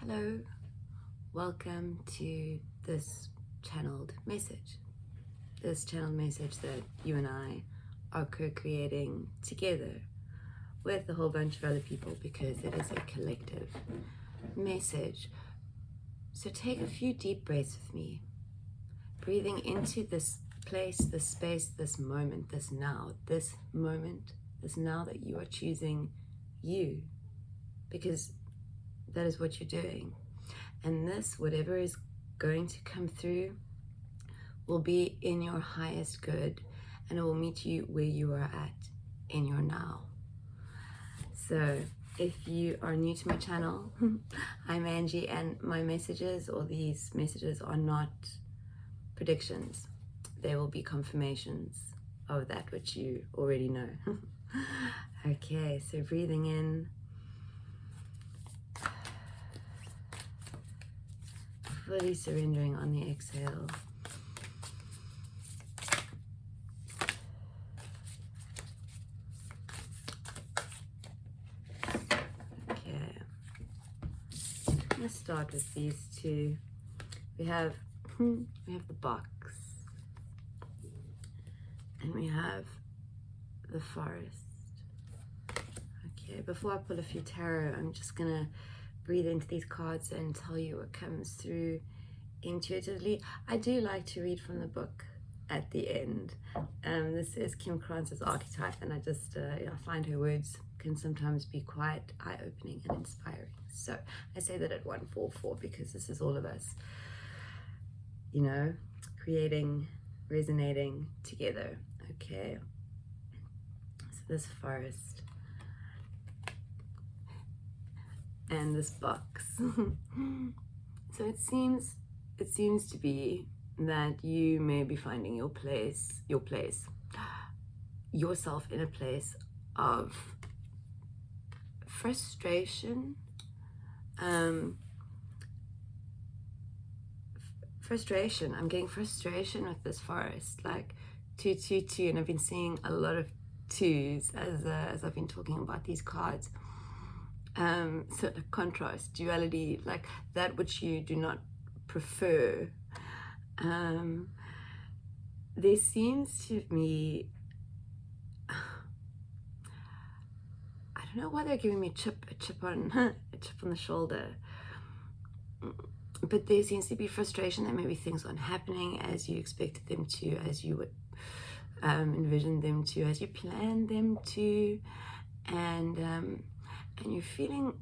Hello, welcome to this channeled message. This channeled message that you and I are co-creating together with a whole bunch of other people because it is a collective message. So take a few deep breaths with me, breathing into this place, this space, this moment, this now, this moment, this now that you are choosing you, because that is what you're doing. And this, whatever is going to come through, will be in your highest good, and it will meet you where you are at in your now. So if you are new to my channel, I'm Angie, and my messages, or these messages, are not predictions. They will be confirmations of that which you already know. Okay, so breathing in, fully surrendering on the exhale. Okay, I'm gonna start with these two. We have the box, and we have the forest. Okay, before I pull a few tarot, I'm just gonna breathe into these cards and tell you what comes through intuitively. I do like to read from the book at the end. This is Kim Kranz's archetype, and I just I find her words can sometimes be quite eye-opening and inspiring. So I say that at 144 because this is all of us, you know, creating, resonating together. Okay, so this forest and this box. So it seems to be that you may be finding yourself in a place of frustration. Frustration. I'm getting frustration with this forest, like 222, and I've been seeing a lot of twos as I've been talking about these cards. So the contrast, duality, like that which you do not prefer. There seems to me, I don't know why they're giving me a chip on the shoulder, but there seems to be frustration that maybe things aren't happening as you expected them to, as you would envision them to, as you planned them to, and you're feeling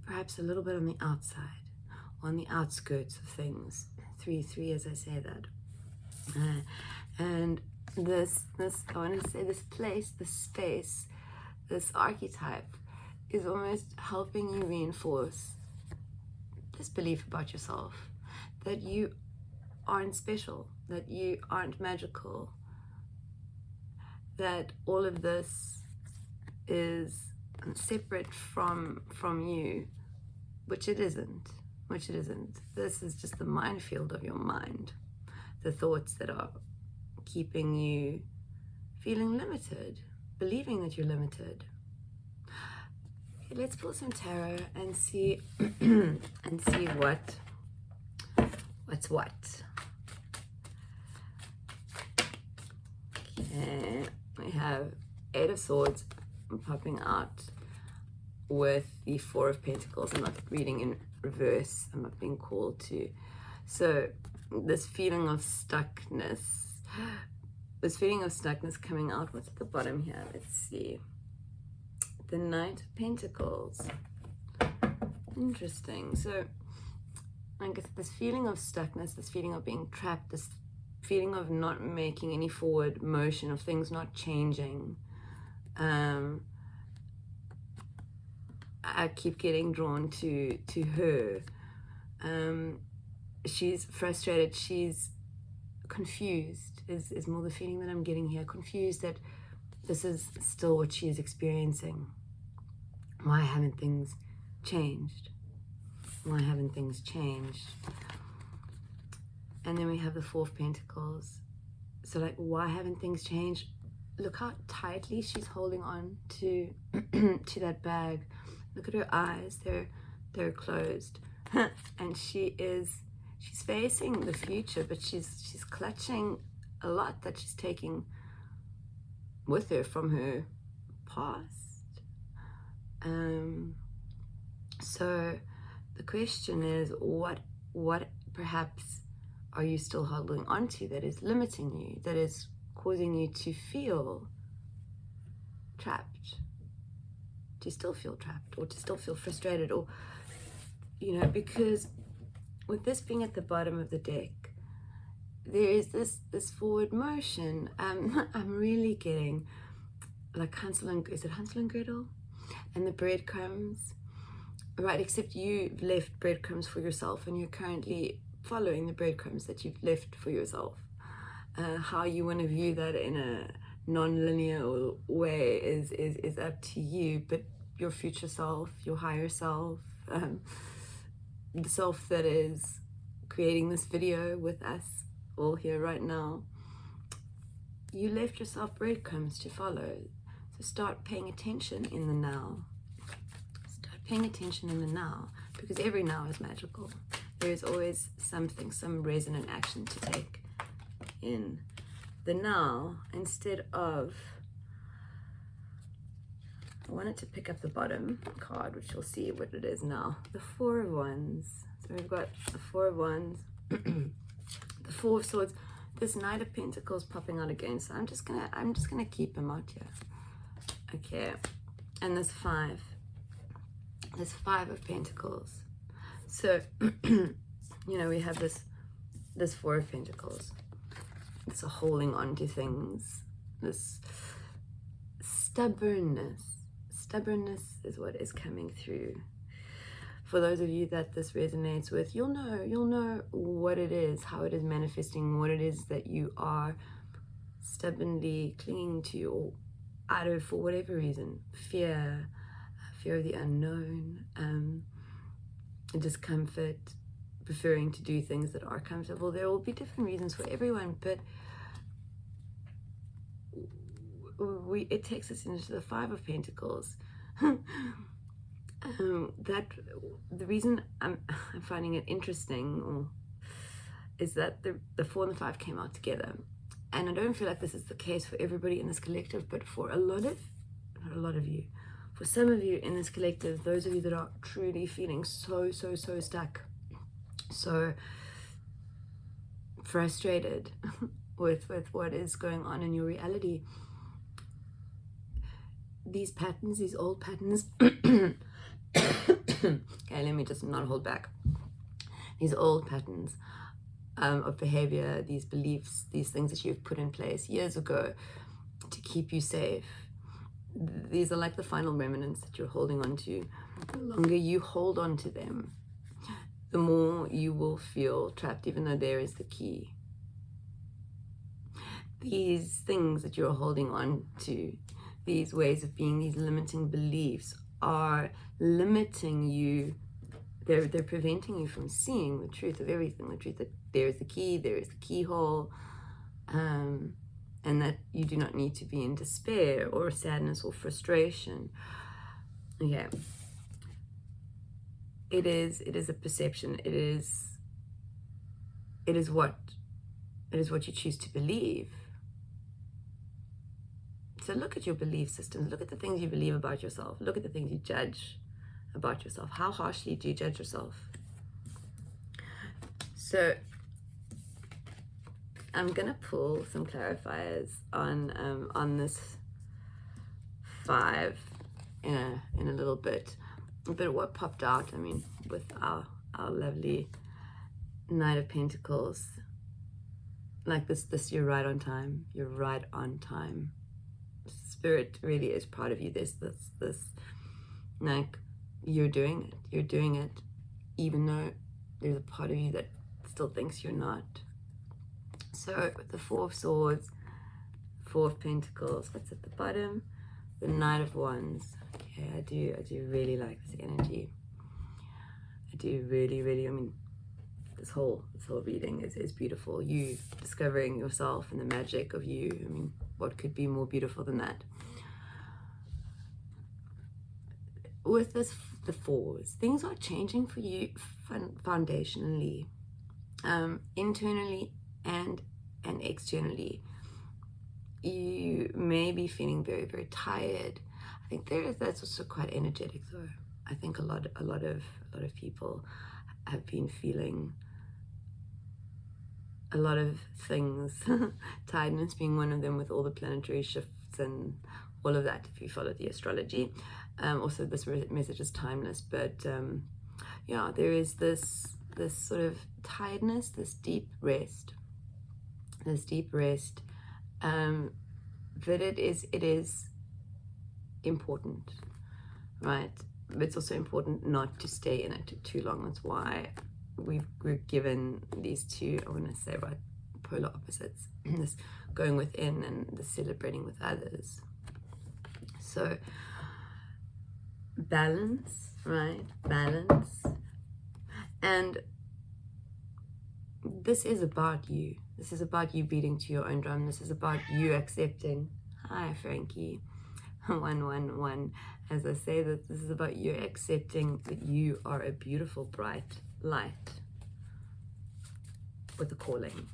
perhaps a little bit on the outside, on the outskirts of things. 3 as I say that. And this I want to say, this place, this space, this archetype is almost helping you reinforce this belief about yourself, that you aren't special, that you aren't magical, that all of this is separate from you, which it isn't. This is just the minefield of your mind, the thoughts that are keeping you feeling limited, believing that you're limited. Okay, let's pull some tarot and see and see what's what. Okay, we have 8 of Swords popping out with the 4 of Pentacles. I'm not reading in reverse, I'm not being called to. So this feeling of stuckness coming out. What's at the bottom here? Let's see. The Knight of Pentacles. Interesting. So I guess this feeling of stuckness, this feeling of being trapped, this feeling of not making any forward motion, of things not changing. I keep getting drawn to her. She's frustrated, she's confused, is more the feeling that I'm getting here. Confused that this is still what she is experiencing. Why haven't things changed? Why haven't things changed? And then we have the 4 of Pentacles. So like, why haven't things changed? Look how tightly she's holding on to to that bag. Look at her eyes. they're closed. And she's facing the future, but she's clutching a lot that she's taking with her from her past. So the question is, what perhaps are you still holding on to that is limiting you, that is causing you to feel trapped, to still feel trapped, or to still feel frustrated, or, you know, because with this being at the bottom of the deck, there is this forward motion. I'm really getting like is it Hansel and Gretel? And the breadcrumbs, right? Except you've left breadcrumbs for yourself, and you're currently following the breadcrumbs that you've left for yourself. How you want to view that in a non-linear way is up to you, but your future self, your higher self, the self that is creating this video with us all here right now, you left yourself breadcrumbs to follow. So start paying attention in the now. Start paying attention in the now, because every now is magical. There is always something, some resonant action to take in the now, instead of, I wanted to pick up the bottom card, which you'll see what it is now. The Four of Wands. So we've got the Four of Wands, the Four of Swords, this Knight of Pentacles popping out again. So I'm just gonna keep them out here. Okay, and this Five of Pentacles. So you know, we have this Four of Pentacles. It's a holding on to things, this stubbornness. Stubbornness is what is coming through. For those of you that this resonates with, you'll know what it is, how it is manifesting, what it is that you are stubbornly clinging to, or out of, for whatever reason, fear of the unknown, discomfort, preferring to do things that are comfortable. There will be different reasons for everyone, but it takes us into the Five of Pentacles. That the reason I'm finding it interesting is that the Four and the Five came out together, and I don't feel like this is the case for everybody in this collective, but for not a lot of you, for some of you in this collective, those of you that are truly feeling so stuck, so frustrated with what is going on in your reality. These patterns, these old patterns, okay, let me just not hold back. These old patterns of behavior, these beliefs, these things that you've put in place years ago to keep you safe, these are like the final remnants that you're holding on to. The longer you hold on to them, the more you will feel trapped, even though there is the key. These things that you're holding on to, these ways of being, these limiting beliefs are limiting you. They're preventing you from seeing the truth of everything, the truth that there is the key, there is the keyhole, and that you do not need to be in despair or sadness or frustration. Okay. It is a perception. It is what you choose to believe. So look at your belief systems. Look at the things you believe about yourself. Look at the things you judge about yourself. How harshly do you judge yourself? So I'm gonna pull some clarifiers on this Five in a little bit. But what popped out, I mean, with our lovely Knight of Pentacles, like this, you're right on time. You're right on time. Spirit really is proud of you. There's this, like, you're doing it, even though there's a part of you that still thinks you're not. So with the Four of Swords, Four of Pentacles, what's at the bottom? The Knight of Wands. Okay, I do really like this energy. I do really, I mean, this whole reading is beautiful. You discovering yourself and the magic of you. I mean, what could be more beautiful than that? With this the fours. Things are changing for you foundationally, internally and externally. You may be feeling very, very tired. I think that's also quite energetic though. I think a lot of people have been feeling a lot of things, tiredness being one of them, with all the planetary shifts and all of that, if you follow the astrology. Also, this message is timeless, but yeah, there is this sort of tiredness, this deep rest, but it is important, right? But it's also important not to stay in it too long. That's why we're given these two, I want to say, right, polar opposites, this going within and the celebrating with others. So balance, right? Balance. And this is about you. This is about you beating to your own drum. This is about you accepting. Hi, Frankie. 111. As I say that, this is about you accepting that you are a beautiful, bright light with a calling,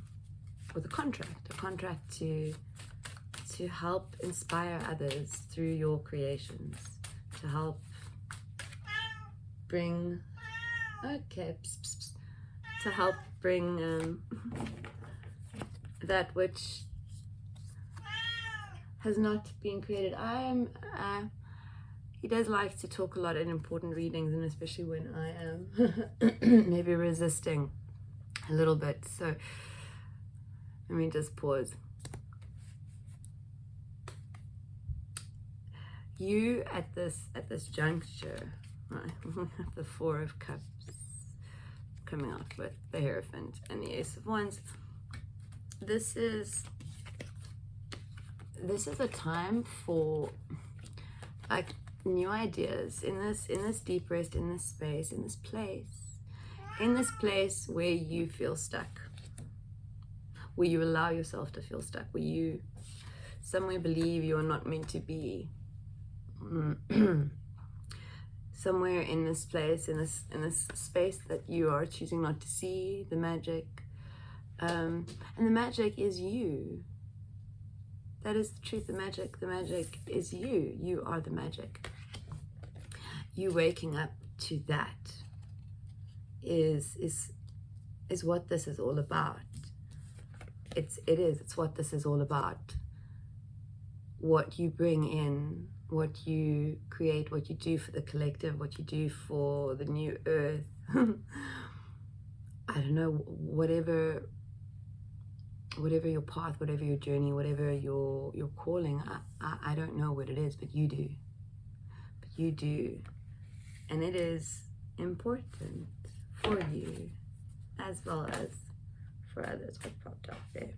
with a contract to help inspire others through your creations, to help bring, to help bring that which has not been created. He does like to talk a lot in important readings, and especially when I am maybe resisting a little bit. So let me just pause. You at this juncture, right? The Four of Cups coming out with the Hierophant and the Ace of Wands. This is a time for like new ideas in this deep rest, in this space, in this place where you feel stuck, where you allow yourself to feel stuck, where you somewhere believe you are not meant to be. Somewhere in this place, in this space that you are choosing not to see the magic, and the magic is you. That is the truth. The magic is you. You are the magic. You waking up to that is what this is all about. It's what this is all about. What you bring in, what you create, what you do for the collective, what you do for the new earth. I don't know, whatever your path, whatever your journey, whatever your calling, I don't know what it is, but you do. But you do. And it is important for you as well as for others. What popped up there?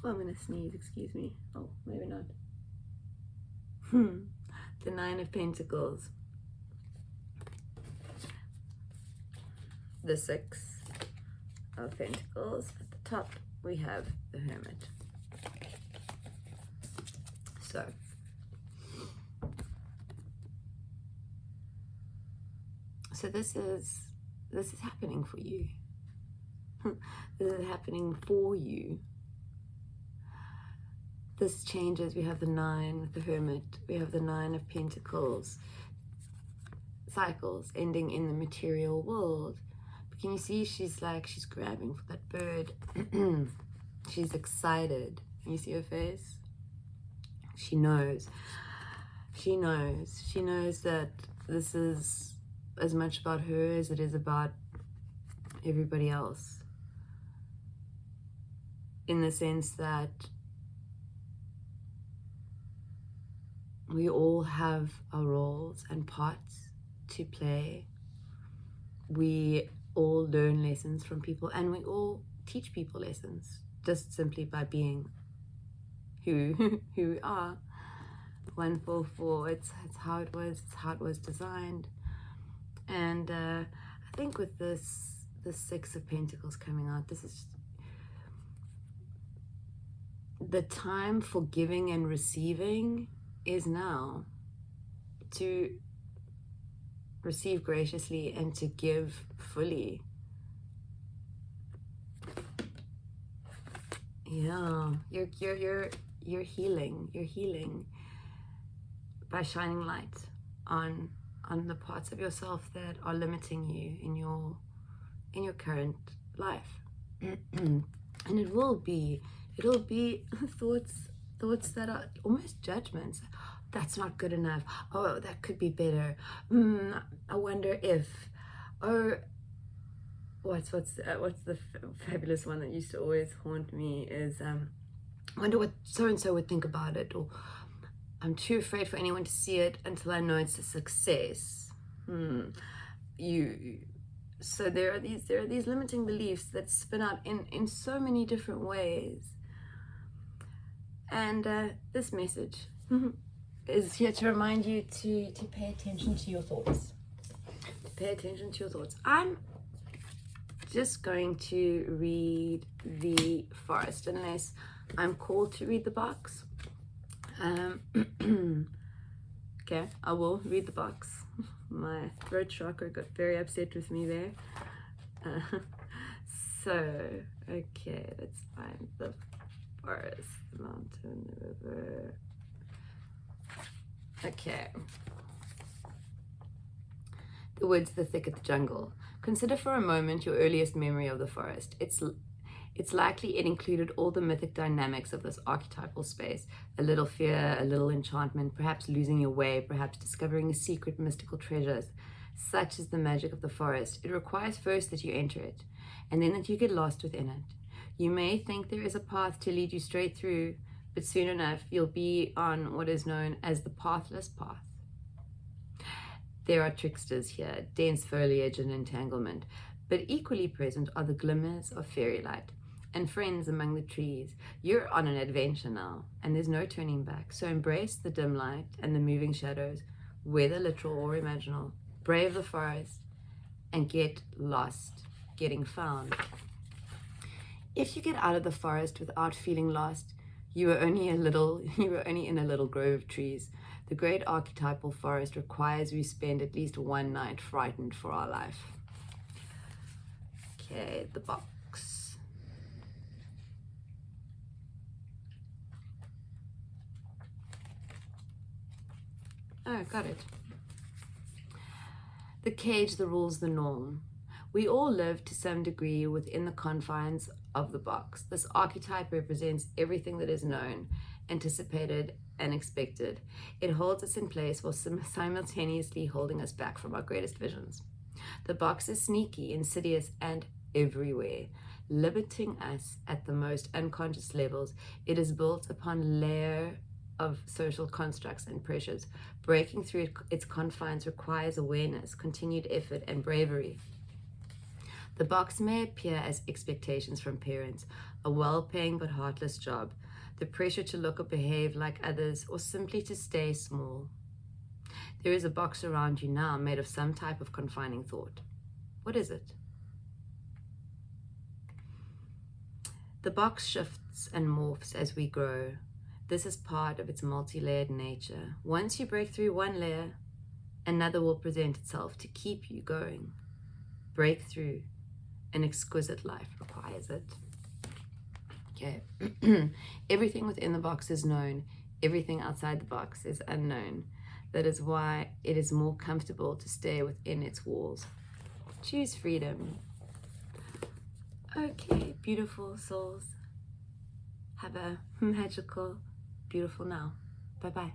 Oh, I'm gonna sneeze, excuse me. Oh, maybe not. The Nine of Pentacles. The Six of Pentacles. At the top, we have the Hermit. So, this is happening for you. This is happening for you. This changes. We have the Nine with the Hermit. We have the Nine of Pentacles. Cycles ending in the material world. But can you see she's grabbing for that bird. She's excited. Can you see her face? She knows. She knows. She knows that this is as much about her as it is about everybody else. In the sense that we all have our roles and parts to play. We all learn lessons from people, and we all teach people lessons just simply by being who we are. 144. It's how it was. It's how it was designed. And I think with the Six of Pentacles coming out, this is the time for giving and receiving is now. To receive graciously, and to give fully. Yeah, you're healing. You're healing by shining light on the parts of yourself that are limiting you in your current life. And it'll be thoughts that are almost judgments. That's not good enough. Oh, that could be better. I wonder if. Or what's the fabulous one that used to always haunt me is I wonder what so and so would think about it, or I'm too afraid for anyone to see it until I know it's a success. So there are these limiting beliefs that spin out in so many different ways. And this message is here to remind you to pay attention to your thoughts. Pay attention to your thoughts. I'm just going to read the forest unless I'm called to read the box. Okay, I will read the box. My throat chakra got very upset with me there. Okay, let's find the forest, the mountain, the river. Okay. The woods, the thicket, the jungle. Consider for a moment your earliest memory of the forest. It's likely it included all the mythic dynamics of this archetypal space. A little fear, a little enchantment, perhaps losing your way, perhaps discovering a secret mystical treasures. Such is the magic of the forest. It requires first that you enter it, and then that you get lost within it. You may think there is a path to lead you straight through, but soon enough you'll be on what is known as the pathless path. There are tricksters here, dense foliage and entanglement, but equally present are the glimmers of fairy light and friends among the trees. You're on an adventure now, and there's no turning back. So embrace the dim light and the moving shadows, whether literal or imaginal. Brave the forest and get lost, getting found. If you get out of the forest without feeling lost, you are only in a little grove of trees. The great archetypal forest requires we spend at least one night frightened for our life. Okay, the box. Oh, got it. The cage, the rules, the norm. We all live to some degree within the confines of the box. This archetype represents everything that is known, anticipated, and expected. It holds us in place while simultaneously holding us back from our greatest visions. The box is sneaky, insidious, and everywhere, limiting us at the most unconscious levels. It is built upon layer of social constructs and pressures. Breaking through its confines requires awareness, continued effort, and bravery. The box may appear as expectations from parents, a well-paying but heartless job, the pressure to look or behave like others, or simply to stay small. There is a box around you now made of some type of confining thought. What is it? The box shifts and morphs as we grow. This is part of its multi-layered nature. Once you break through one layer, another will present itself to keep you going. Breakthrough, an exquisite life requires it. Okay. Everything within the box is known. Everything outside the box is unknown. That is why it is more comfortable to stay within its walls. Choose freedom. Okay, beautiful souls. Have a magical, beautiful now. Bye-bye.